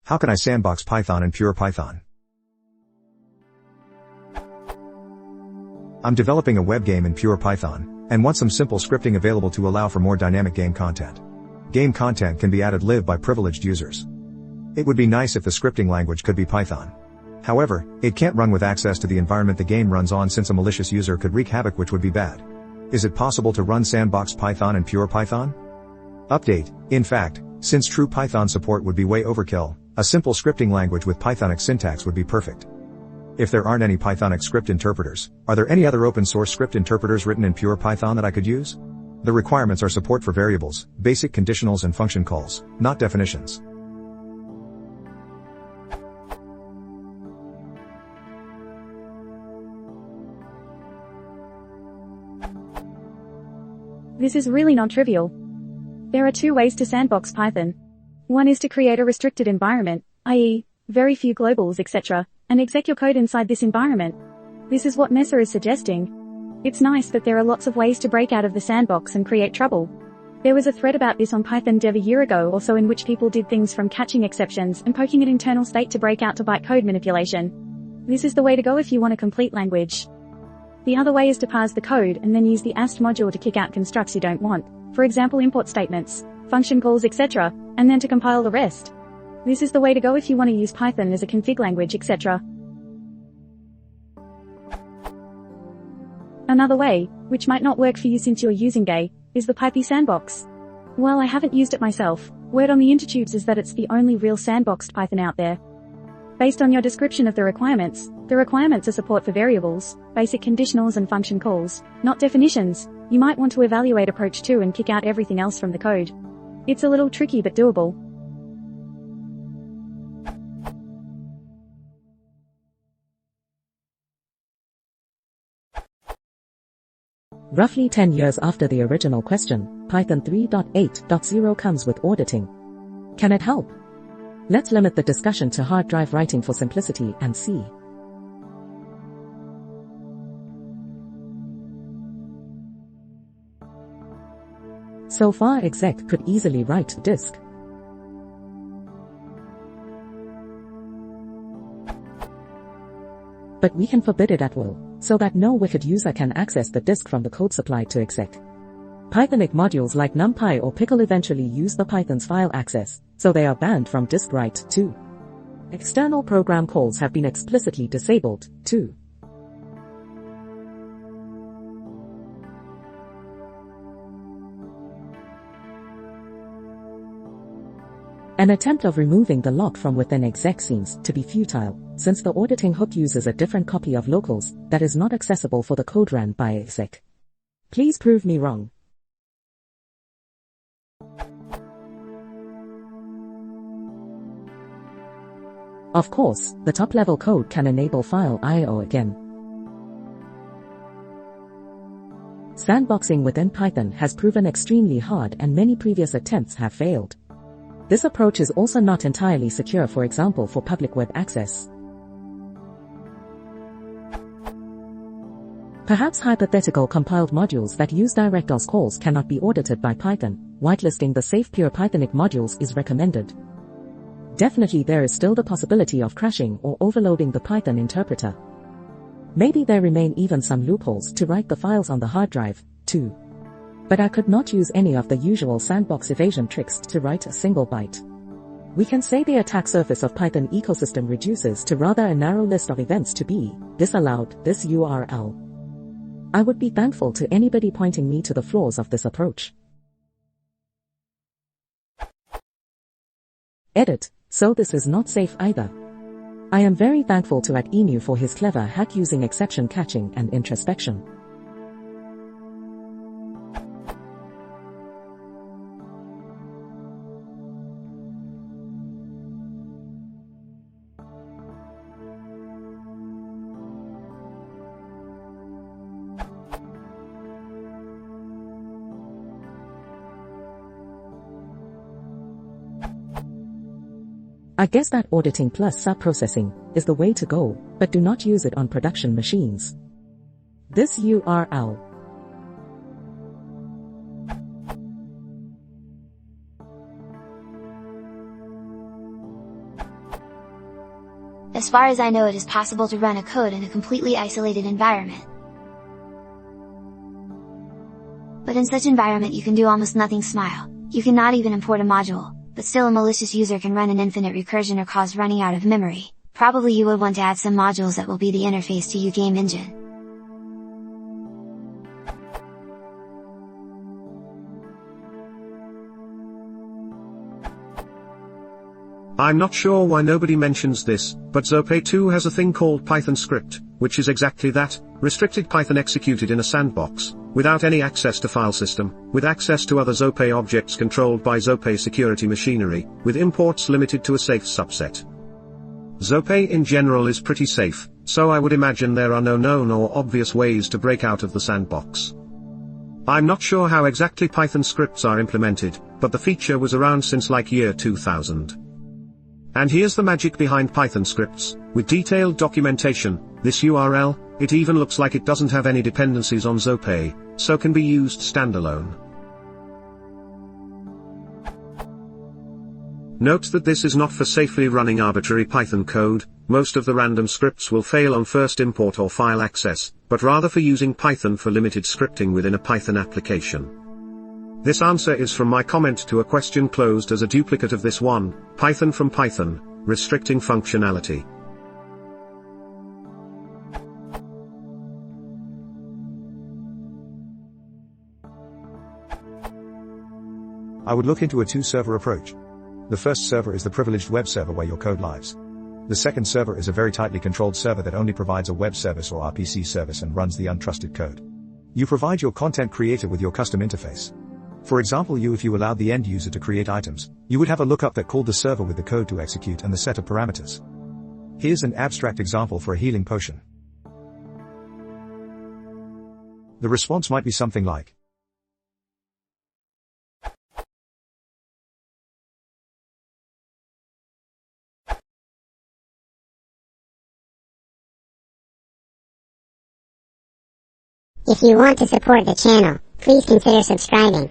How can I sandbox Python in pure Python? I'm developing a web game in pure Python, and want some simple scripting available to allow for more dynamic game content. Game content can be added live by privileged users. It would be nice if the scripting language could be Python. However, it can't run with access to the environment the game runs on, since a malicious user could wreak havoc, which would be bad. Is it possible to run Sandbox Python in pure Python? Update: in fact, since true Python support would be way overkill, a simple scripting language with Pythonic syntax would be perfect. If there aren't any Pythonic script interpreters, are there any other open source script interpreters written in pure Python that I could use? The requirements are support for variables, basic conditionals and function calls, not definitions. This is really non-trivial. There are two ways to sandbox Python. One is to create a restricted environment, i.e., very few globals, etc., and exec your code inside this environment. This is what Mesa is suggesting. It's nice, but there are lots of ways to break out of the sandbox and create trouble. There was a thread about this on Python Dev a year ago or so, in which people did things from catching exceptions and poking at internal state to break out to bytecode manipulation. This is the way to go if you want a complete language. The other way is to parse the code and then use the ast module to kick out constructs you don't want, for example import statements, function calls, etc., and then to compile the rest. This is the way to go if you want to use Python as a config language, etc. Another way, which might not work for you since you're using Gay, is the Python sandbox. While I haven't used it myself, word on the intertubes is that it's the only real sandboxed Python out there. Based on your description of the requirements are support for variables, basic conditionals and function calls, not definitions. You might want to evaluate approach 2 and kick out everything else from the code. It's a little tricky but doable. Roughly 10 years after the original question, Python 3.8.0 comes with auditing. Can it help? Let's limit the discussion to hard drive writing for simplicity and see. So far exec could easily write disk. But we can forbid it at will, so that no wicked user can access the disk from the code supplied to exec. Pythonic modules like NumPy or Pickle eventually use the Python's file access, so they are banned from disk write too. External program calls have been explicitly disabled too. An attempt of removing the lock from within exec seems to be futile, since the auditing hook uses a different copy of locals that is not accessible for the code ran by exec. Please prove me wrong. Of course, the top-level code can enable file I/O again. Sandboxing within Python has proven extremely hard, and many previous attempts have failed. This approach is also not entirely secure, for example for public web access. Perhaps hypothetical compiled modules that use DirectDOS calls cannot be audited by Python. Whitelisting the safe pure Pythonic modules is recommended. Definitely there is still the possibility of crashing or overloading the Python interpreter. Maybe there remain even some loopholes to write the files on the hard drive, too. But I could not use any of the usual sandbox evasion tricks to write a single byte. We can say the attack surface of Python ecosystem reduces to rather a narrow list of events to be disallowed this URL. I would be thankful to anybody pointing me to the flaws of this approach. Edit. So this is not safe either. I am very thankful to @emu for his clever hack using exception catching and introspection. I guess that auditing plus sub-processing is the way to go, but do not use it on production machines. This URL. As far as I know, it is possible to run a code in a completely isolated environment. But in such environment you can do almost nothing. Smile. You cannot even import a module, but still a malicious user can run an infinite recursion or cause running out of memory. Probably you would want to add some modules that will be the interface to your game engine. I'm not sure why nobody mentions this, but Zopay 2 has a thing called Python script, which is exactly that, restricted Python executed in a sandbox, without any access to file system, with access to other Zopay objects controlled by Zopay security machinery, with imports limited to a safe subset. Zopay in general is pretty safe, so I would imagine there are no known or obvious ways to break out of the sandbox. I'm not sure how exactly Python scripts are implemented, but the feature was around since like year 2000. And here's the magic behind Python scripts, with detailed documentation. This URL, it even looks like it doesn't have any dependencies on Zopay, so can be used standalone. Note that this is not for safely running arbitrary Python code. Most of the random scripts will fail on first import or file access, but rather for using Python for limited scripting within a Python application. This answer is from my comment to a question closed as a duplicate of this one, Python from Python, restricting functionality. I would look into a two-server approach. The first server is the privileged web server where your code lives. The second server is a very tightly controlled server that only provides a web service or RPC service and runs the untrusted code. You provide your content creator with your custom interface. For example, if you allowed the end user to create items, you would have a lookup that called the server with the code to execute and the set of parameters. Here's an abstract example for a healing potion. The response might be something like, If you want to support the channel, please consider subscribing.